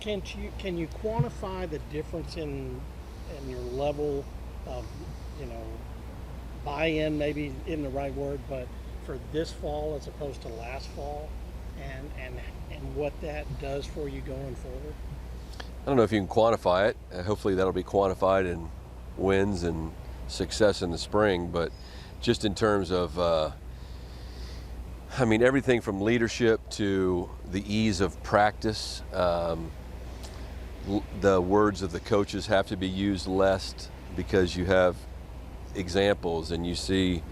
Can you quantify the difference in your level of, you know, buy-in, maybe isn't the right word, but for this fall as opposed to last fall, and what that does for you going forward? I don't know if you can quantify it. Hopefully that'll be quantified in wins and success in the spring, but just in terms of, I mean, everything from leadership to the ease of practice. The words of the coaches have to be used less because you have examples and you see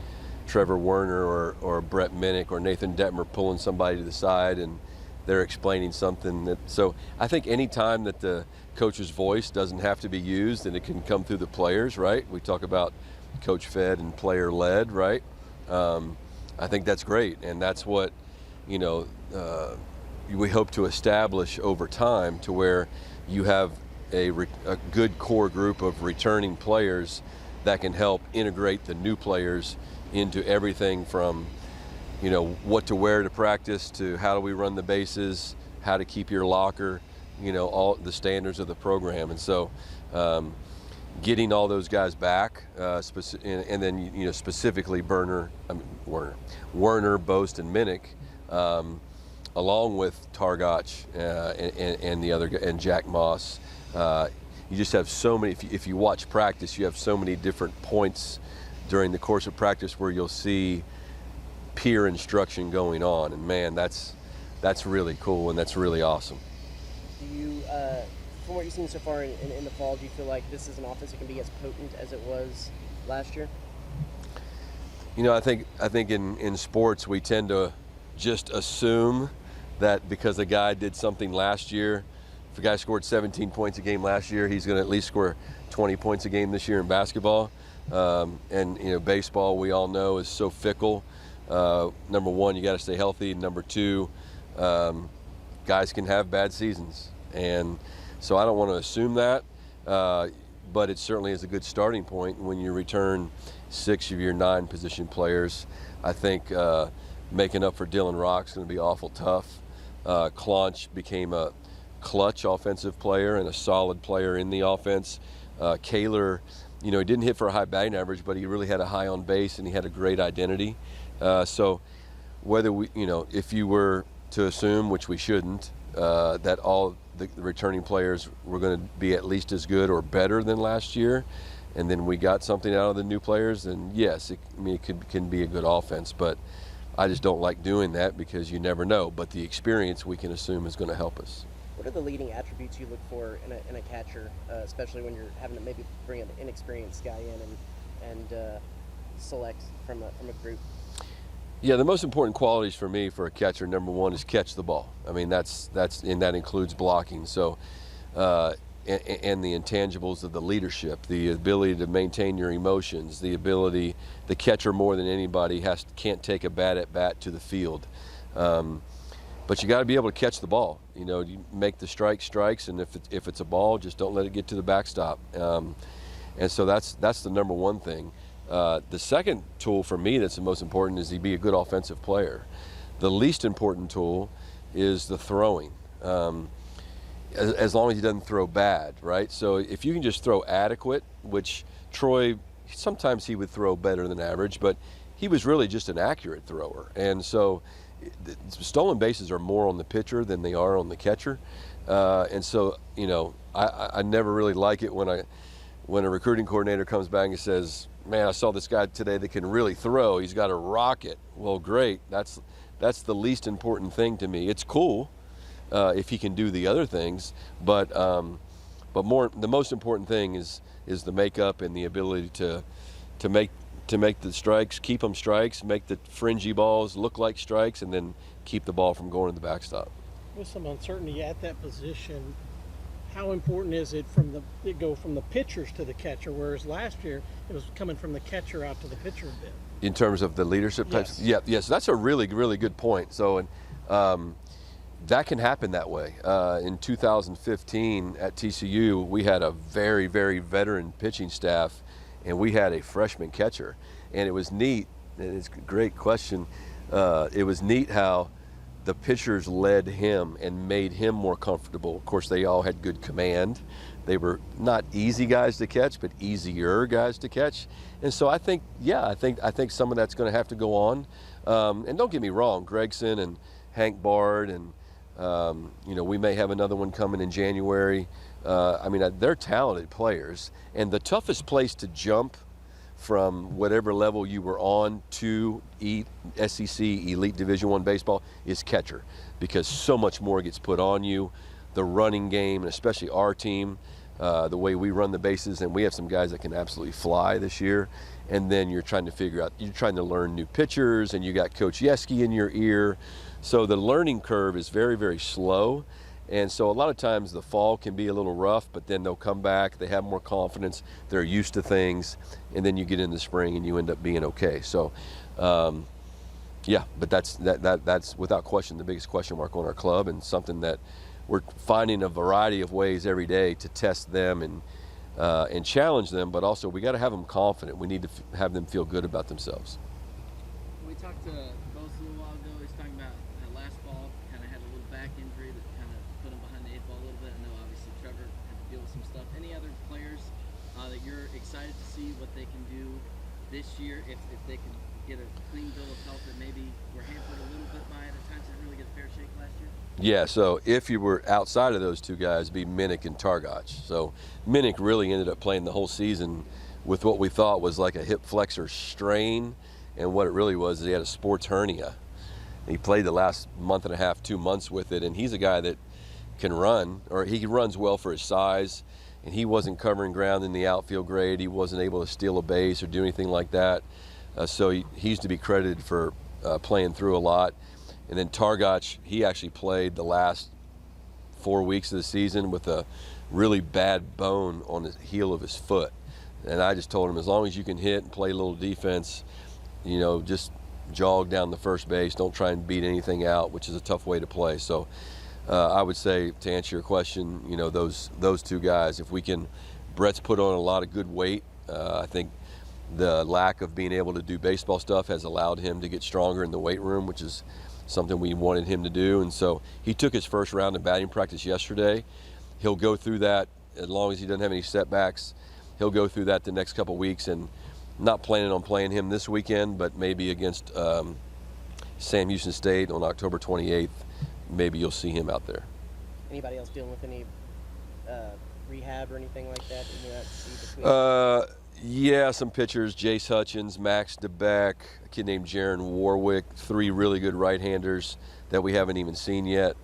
Trevor Werner or Brett Minnick or Nathan Detmer pulling somebody to the side and they're explaining something. So I think any time that the coach's voice doesn't have to be used and it can come through the players, right? We talk about coach fed and player led, right? I think that's great, and that's what, you know, we hope to establish over time, to where you have a good core group of returning players that can help integrate the new players into everything from, you know, what to wear to practice, to how do we run the bases, how to keep your locker, you know, all the standards of the program. And so getting all those guys back, and then, you know, specifically Werner, Bost, and Minnick, along with Targach and the other, and Jack Moss. You just have so many, if you watch practice, you have so many different points during the course of practice where you'll see peer instruction going on, and man, that's really cool, and that's really awesome. Do you, from what you've seen so far in the fall, do you feel like this is an offense that can be as potent as it was last year? You know, I think in sports we tend to just assume that because a guy did something last year, if a guy scored 17 points a game last year, he's going to at least score 20 points a game this year in basketball. And, you know, baseball, we all know, is so fickle. Number one, you got to stay healthy. Number two, guys can have bad seasons. And so I don't want to assume that, but it certainly is a good starting point when you return 6 of your 9 position players. I think making up for Dylan Rock's going to be awful tough. Claunch became a clutch offensive player and a solid player in the offense. Kaler, you know, he didn't hit for a high batting average, but he really had a high on base and he had a great identity. So whether we, you know, if you were to assume, which we shouldn't, that all the returning players were going to be at least as good or better than last year, and then we got something out of the new players, then yes, it can be a good offense. But I just don't like doing that because you never know. But the experience, we can assume, is going to help us. What are the leading attributes you look for in a catcher, especially when you're having to maybe bring an inexperienced guy in and select from a group? Yeah, the most important qualities for me for a catcher, number one, is catch the ball. I mean, that's and that includes blocking. So, and the intangibles of the leadership, the ability to maintain your emotions, the ability, the catcher more than anybody can't take a bat at bat to the field. But you got to be able to catch the ball. You know, you make the strikes, and if it's a ball, just don't let it get to the backstop. And so that's the number one thing. The second tool for me that's the most important is to be a good offensive player. The least important tool is the throwing, as long as he doesn't throw bad, right? So if you can just throw adequate, which Troy, sometimes he would throw better than average, but he was really just an accurate thrower. And so the stolen bases are more on the pitcher than they are on the catcher. And so, you know, I never really like it when a recruiting coordinator comes back and says, man, I saw this guy today that can really throw. He's got a rocket. Well, great. That's the least important thing to me. It's cool if he can do the other things, but the most important thing is the makeup and the ability to make the strikes, keep them strikes, make the fringy balls look like strikes, and then keep the ball from going to the backstop. With some uncertainty at that position, how important is it go from the pitchers to the catcher, whereas last year it was coming from the catcher out to the pitcher a bit? In terms of the leadership types? Yes, that's a really, really good point. So, that can happen that way. In 2015 at TCU, we had a very, very veteran pitching staff, and we had a freshman catcher. And it was neat, and it's a great question. It was neat how the pitchers led him and made him more comfortable. Of course, they all had good command. They were not easy guys to catch, but easier guys to catch. And so I think, yeah, I think some of that's going to have to go on. And don't get me wrong, Gregson and Hank Bard and we may have another one coming in January. They're talented players, and the toughest place to jump from whatever level you were on to SEC Elite Division I baseball is catcher, because so much more gets put on you. The running game, and especially our team, the way we run the bases, and we have some guys that can absolutely fly this year. And then you're trying to learn new pitchers, and you got Coach Yeski in your ear. So the learning curve is very, very slow. And so a lot of times the fall can be a little rough, but then they'll come back, they have more confidence, they're used to things, and then you get into spring and you end up being okay. So, but that's without question the biggest question mark on our club, and something that we're finding a variety of ways every day to test them and challenge them, but also we got to have them confident. We need to have them feel good about themselves. We talked to Bost a little while ago. He's talking about last fall, kind of had a little back injury that kind of put him behind the eight ball a little bit. I know obviously Trevor had to deal with some stuff. Any other players that you're excited to see what they can do this year, if they can get a clean bill of health that maybe were hampered a little bit by it at times, didn't really get a fair shake last year? Yeah, so if you were outside of those two guys, it'd be Minnick and Targach. So Minnick really ended up playing the whole season with what we thought was like a hip flexor strain, and what it really was is he had a sports hernia. He played the last month and a half, 2 months with it, and he's a guy that can run, or he runs well for his size, and he wasn't covering ground in the outfield grade. He wasn't able to steal a base or do anything like that. So he's to be credited for playing through a lot. And then Targach, he actually played the last 4 weeks of the season with a really bad bone on the heel of his foot. And I just told him, as long as you can hit and play a little defense, just jog down the first base. Don't try and beat anything out, which is a tough way to play. So I would say, to answer your question, those two guys, if we can, Brett's put on a lot of good weight. I think the lack of being able to do baseball stuff has allowed him to get stronger in the weight room, which is something we wanted him to do. And so he took his first round of batting practice yesterday. He'll go through that as long as he doesn't have any setbacks. He'll go through that the next couple of weeks, and not planning on playing him this weekend, but maybe against Sam Houston State on October 28th. Maybe you'll see him out there. Anybody else dealing with any rehab or anything like that you might see between? Yeah, some pitchers, Jace Hutchins, Max DeBeck, a kid named Jaron Warwick, 3 really good right-handers that we haven't even seen yet.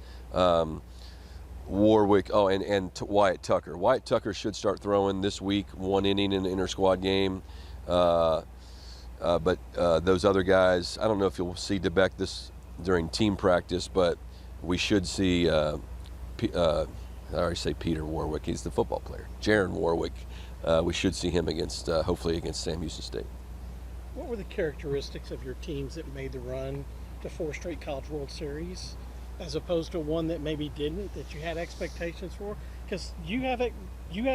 Warwick, and Wyatt Tucker. Wyatt Tucker should start throwing this week, 1 inning in the inter-squad game. But those other guys, I don't know if you'll see DeBeck during team practice, but we should see, I already say Peter Warwick, he's the football player. Jaron Warwick. We should see him hopefully against Sam Houston State. What were the characteristics of your teams that made the run to 4 straight College World Series, as opposed to one that maybe didn't, that you had expectations for? Because you have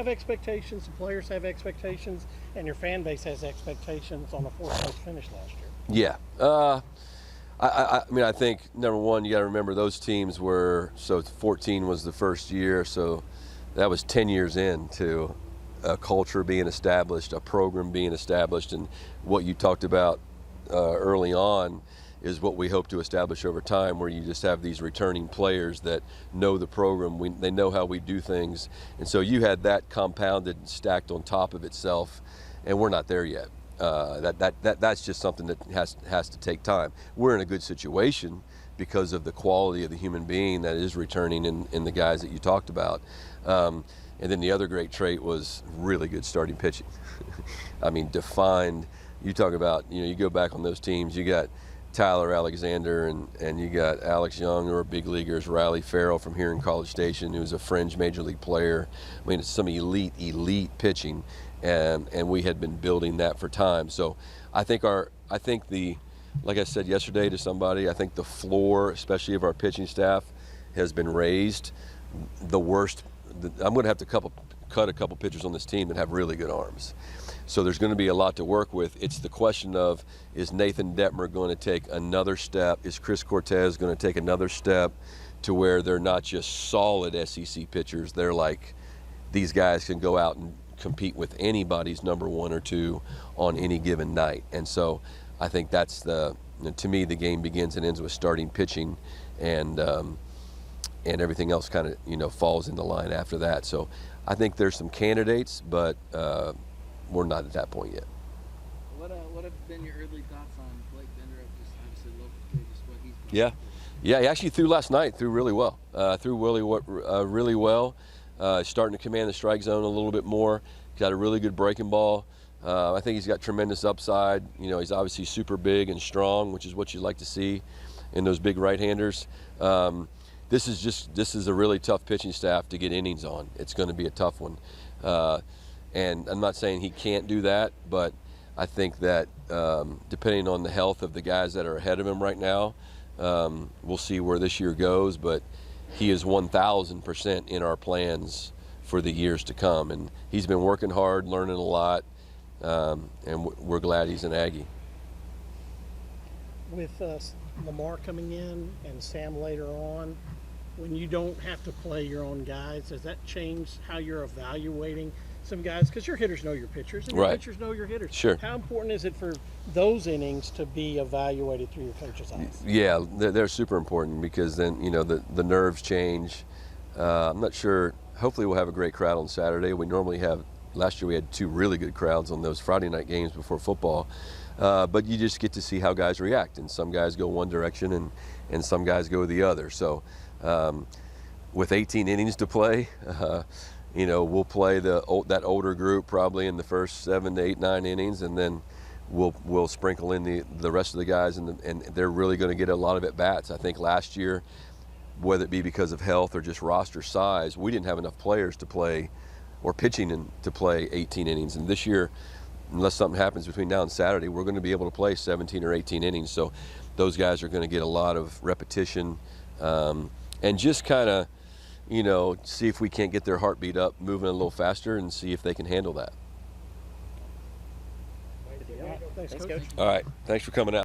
expectations, the players have expectations, and your fan base has expectations on a 4th-place finish last year. Yeah. I think, number one, you got to remember those teams were, so 14 was the first year, so that was 10 years into a culture being established, a program being established, and what you talked about early on is what we hope to establish over time, where you just have these returning players that know the program, they know how we do things, and so you had that compounded and stacked on top of itself, and we're not there yet. That's just something that has to take time. We're in a good situation because of the quality of the human being that is returning in the guys that you talked about. And then the other great trait was really good starting pitching. I mean, defined. You talk about, you go back on those teams, you got Tyler Alexander and you got Alex Young, who are big leaguers, Riley Farrell from here in College Station, who's a fringe major league player. I mean, it's some elite pitching, and we had been building that for time. So I think like I said yesterday to somebody, I think the floor, especially of our pitching staff, has been raised. I'm going to have to cut a couple pitchers on this team that have really good arms. So there's going to be a lot to work with. It's the question of, is Nathan Detmer going to take another step? Is Chris Cortez going to take another step to where they're not just solid SEC pitchers? They're like, these guys can go out and compete with anybody's number 1 or 2 on any given night. And so I think that's to me, the game begins and ends with starting pitching, and everything else kind of falls into line after that. So I think there's some candidates, but we're not at that point yet. What have been your early thoughts on Blake Bender, just obviously local kid, just what he's been Yeah, he actually threw last night. Threw really well. Really well. Starting to command the strike zone a little bit more. He's got a really good breaking ball. I think he's got tremendous upside. He's obviously super big and strong, which is what you like to see in those big right-handers. This is a really tough pitching staff to get innings on. It's going to be a tough one. And I'm not saying he can't do that, but I think that depending on the health of the guys that are ahead of him right now, we'll see where this year goes. But he is 1,000% in our plans for the years to come. And he's been working hard, learning a lot, and we're glad he's an Aggie. With Lamar coming in and Sam later on, when you don't have to play your own guys, does that change how you're evaluating some guys? Because your hitters know your pitchers, and your Right. pitchers know your hitters. Sure. How important is it for those innings to be evaluated through your coach's eyes? Yeah, they're super important, because then the nerves change. I'm not sure. Hopefully we'll have a great crowd on Saturday. We normally have. Last year we had 2 really good crowds on those Friday night games before football. But you just get to see how guys react, and some guys go one direction and some guys go the other. So with 18 innings to play, we'll play that older group probably in the first 7 to 8, 9 innings, and then we'll sprinkle in the rest of the guys, and they're really going to get a lot of at bats. I think last year, whether it be because of health or just roster size, we didn't have enough players to play, or pitching to play 18 innings. And this year, unless something happens between now and Saturday, we're going to be able to play 17 or 18 innings. So those guys are going to get a lot of repetition, and just kind of, see if we can't get their heartbeat up, moving a little faster, and see if they can handle that. Thanks, Thanks, Coach. Coach. All right, thanks for coming out.